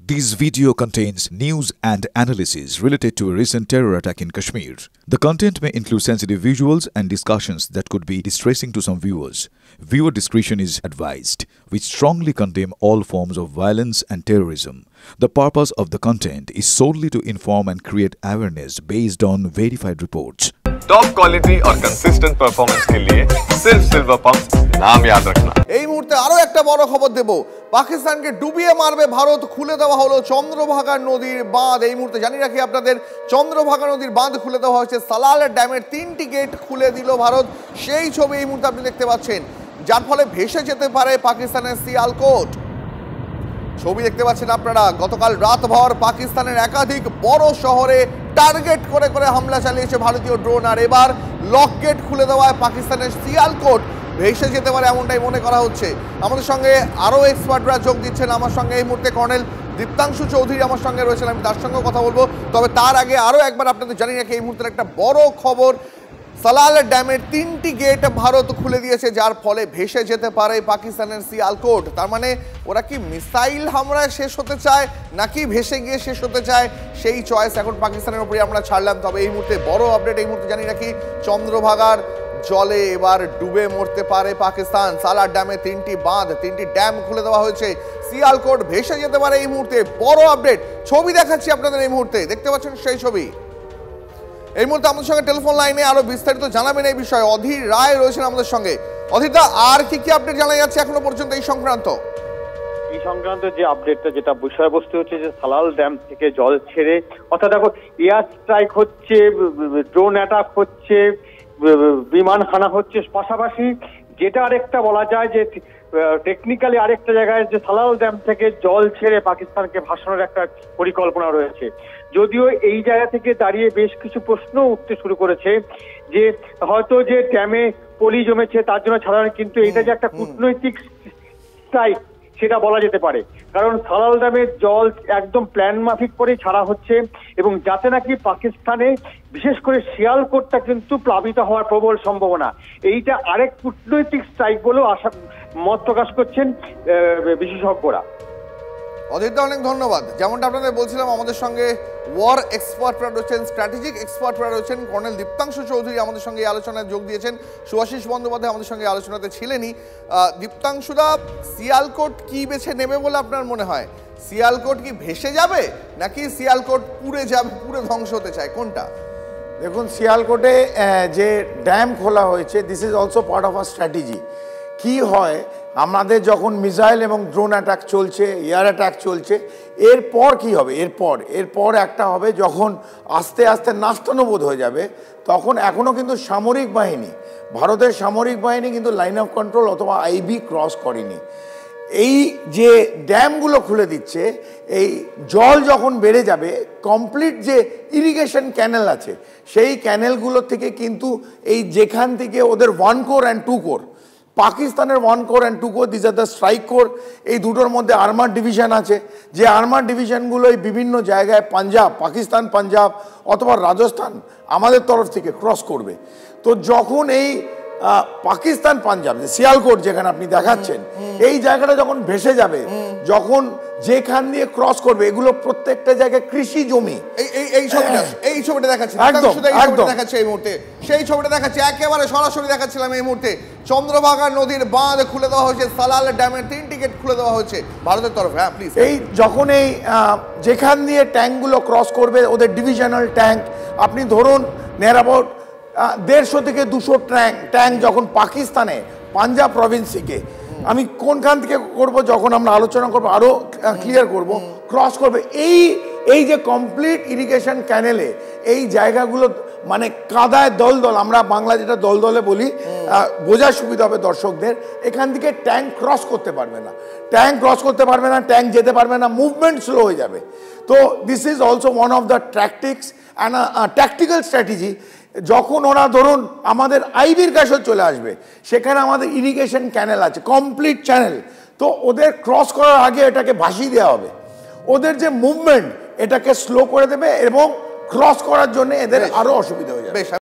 This video contains news and analysis related to a recent terror attack in Kashmir. The content may include sensitive visuals and discussions that could be distressing to some viewers. Viewer discretion is advised. We strongly condemn all forms of violence and terrorism. The purpose of the content is solely to inform and create awareness based on verified reports. Top quality और consistent performance के लिए सिर्फ silver pump नाम याद रखना। এই মুহূর্তে আরো একটা বড় খবর দেব। পাকিস্তানকে ডুবিয়ে মারবে ভারত, খুলে দেওয়া হলো চন্দ্রভাগা নদীর বাঁধ। এই মুহূর্তে জানিয়ে রাখি আপনাদের, চন্দ্রভাগা নদীর বাঁধ খুলে দেওয়া হয়েছে। সালাল ড্যামের 3টি গেট খুলে দিল ভারত। সেই ছবি এই মুহূর্তে আপনি দেখতে পাচ্ছেন, যার ফলে ভেসে যেতে পারে পাকিস্তানের সিয়ালকোট। ছবি দেখতে পাচ্ছেন আপনারা। গতকাল রাতভর পাকিস্তানের একাধিক বড় শহরে টার্গেট করে করে হামলা চালিয়েছে ভারতীয় ড্রোন। আর এবার লক গেট খুলে দেওয়ায় পাকিস্তানের সিয়ালকোট ভেসে যেতে পারে এমনটাই মনে করা হচ্ছে। আমাদের সঙ্গে আরও এক্সপার্টরা যোগ দিচ্ছেন। আমার সঙ্গে এই মুহূর্তে কর্নেল দীপ্তাংশু চৌধুরী আমার সঙ্গে রয়েছেন, আমি তার সঙ্গেও কথা বলবো। তবে তার আগে আরও একবার আপনাদের জানিয়ে রাখি, এই মুহূর্তে একটা বড় খবর। সালাল ড্যামের 3টি গেট ভারত খুলে দিয়েছে, যার ফলে ভেসে যেতে পারে পাকিস্তানের সিয়ালকোট। তার মানে ওরা কি মিসাইল হামলায় শেষ হতে চায় নাকি ভেসে গিয়ে শেষ হতে চায়, সেই চয়েস এখন পাকিস্তানের উপরে আমরা ছাড়লাম। তবে এই মুহূর্তে বড় আপডেট, এই মুহূর্তে জানিয়ে রাখি, চন্দ্রভাগার জলে এবার ডুবে মরতে পারে পাকিস্তান। সালাল ড্যামে 3টি বাঁধ, 3টি ড্যাম খুলে দেওয়া হয়েছে। সিয়ালকোট ভেসে যেতে পারে এই মুহূর্তে। বড় আপডেট, ছবি দেখাচ্ছি আপনাদের এই মুহূর্তে, দেখতে পাচ্ছেন সেই ছবি। এই মুহূর্তে আমাদের সঙ্গে টেলিফোন লাইনে আরো বিস্তারিত জানাবেন এই বিষয়ে অধীর রায় রয়েছেন আমাদের সঙ্গে। অধীরদা, আর কি কি আপডেট জানা যাচ্ছে এখনো পর্যন্ত এই সংক্রান্ত? এই সংক্রান্ত যে আপডেটটা, যেটা বিষয়বস্তু হচ্ছে যে সালাল ড্যাম থেকে জল ছেড়ে, অর্থাৎ দেখো এয়ার স্ট্রাইক হচ্ছে, ড্রোন অ্যাটাক হচ্ছে, বিমান হানা হচ্ছে, পাশাপাশি যেটা আরেকটা বলা যায় যে টেকনিক্যালি আরেকটা জায়গায় যে সালাল ড্যাম থেকে জল ছেড়ে পাকিস্তানকে ভাসানোর একটা পরিকল্পনা রয়েছে। যদিও এই জায়গা থেকে দাঁড়িয়ে বেশ কিছু প্রশ্ন উঠতে শুরু করেছে যে হয়তো যে ড্যামে পলি জমেছে তার জন্য ছাড়া, কিন্তু এটা যে একটা কূটনৈতিক স্ট্রাইক সেটা বলা যেতে পারে। কারণ সালাল ড্যামের জল একদম প্ল্যান মাফিক করেই ছাড়া হচ্ছে, এবং যাতে নাকি পাকিস্তানে বিশেষ করে সিয়ালকোটটা কিন্তু প্লাবিত হওয়ার প্রবল সম্ভাবনা। এইটা আরেক কূটনৈতিক স্ট্রাইক বলেও মত প্রকাশ করছেন বিশেষজ্ঞরা। অধীরদা, অনেক ধন্যবাদ। যেমনটা আপনাদের বলছিলাম, আমাদের সঙ্গে ওয়ার এক্সপার্টরা রয়েছেন, স্ট্র্যাটেজিক এক্সপার্টরা রয়েছেন। কর্নেল দীপ্তাংশু চৌধুরী আমাদের সঙ্গে এই আলোচনায় যোগ দিয়েছেন। সুভাষিস বন্দ্যোপাধ্যায় আমাদের সঙ্গে আলোচনাতে ছিলেনই। দীপ্তাংশুদা, সিয়ালকোট কি বেছে নেবে বলে আপনার মনে হয়? সিয়ালকোট কি ভেসে যাবে নাকি সিয়ালকোট পুড়ে যাবে, পুরো ধ্বংস হতে চায়, কোনটা? দেখুন, সিয়ালকোটে যে ড্যাম খোলা হয়েছে, this is also part of a strategy. কি হয়, আমাদের যখন মিসাইল এবং ড্রোন অ্যাটাক চলছে, এয়ার অ্যাটাক চলছে, এরপর কি হবে? এরপর একটা হবে যখন আস্তে আস্তে নাস্তানুবোধ হয়ে যাবে, তখন এখনও কিন্তু সামরিক বাহিনী, ভারতের সামরিক বাহিনী কিন্তু লাইন অফ কন্ট্রোল অথবা আইবি ক্রস করেনি। এই যে ড্যামগুলো খুলে দিচ্ছে, এই জল যখন বেড়ে যাবে, কমপ্লিট যে ইরিগেশন ক্যানেল আছে, সেই ক্যানেলগুলো থেকে কিন্তু এই যেখান থেকে ওদের 1 কোর অ্যান্ড 2 কোর, পাকিস্তানের 1 core and 2 core, this are the strike core, এই দুটোর মধ্যে আর্মার ডিভিশন আছে। যে আর্মার ডিভিশনগুলো এই বিভিন্ন জায়গায় পাঞ্জাব, পাকিস্তান পাঞ্জাব অথবা রাজস্থান আমাদের তরফ থেকে ক্রস করবে। তো যখন এই পাকিস্তান পাঞ্জাব যে সিয়ালকোট যেখানে আপনি দেখাচ্ছেন, এই জায়গাটা যখন ভেসে যাবে, যখন যেখান দিয়ে ক্রস করবে, এগুলো প্রত্যেকটা জায়গায় কৃষি জমি। এই ছবিটা দেখাচ্ছি এই মুহূর্তে, সেই ছবিটা দেখাচ্ছি একেবারে সরাসরি দেখাচ্ছিলাম এই মুহূর্তে। চন্দ্রভাগা নদীর বাঁধ খুলে দেওয়া হয়েছে, সালাল ড্যামের 3টি গেট খুলে দেওয়া হয়েছে ভারতের তরফে। হ্যাঁ প্লিজ। এই যখন এই যেখান দিয়ে ট্যাঙ্কগুলো ক্রস করবে, ওদের ডিভিশনাল ট্যাঙ্ক, আপনি ধরুন নিয়ার অ্যাবাউট 150 থেকে 200 ট্যাঙ্ক যখন পাকিস্তানে পাঞ্জাব প্রভিন্স থেকে, আমি কোনখান থেকে করব যখন আমরা আলোচনা করব আরও ক্লিয়ার করব, ক্রস করবে এই যে কমপ্লিট ইরিগেশন ক্যানেলে, এই জায়গাগুলো মানে কাদায় দলদল, আমরা বাংলা যেটা দলদলে বলি, বোঝার সুবিধা হবে দর্শকদের। এখান থেকে ট্যাঙ্ক ক্রস করতে পারবে না, ট্যাঙ্ক যেতে পারবে না, মুভমেন্ট স্লো হয়ে যাবে। তো this is also one of the tactics and tactical strategy. যখন ওরা ধরুন আমাদের আইবির কাছে চলে আসবে, সেখানে আমাদের ইরিগেশন ক্যানেল আছে, কমপ্লিট চ্যানেল, তো ওদের ক্রস করার আগে এটাকে ভাসিয়ে দেওয়া হবে। ওদের যে মুভমেন্ট এটাকে স্লো করে দেবে এবং ক্রস করার জন্য এদের আরো অসুবিধা হয়ে যাবে।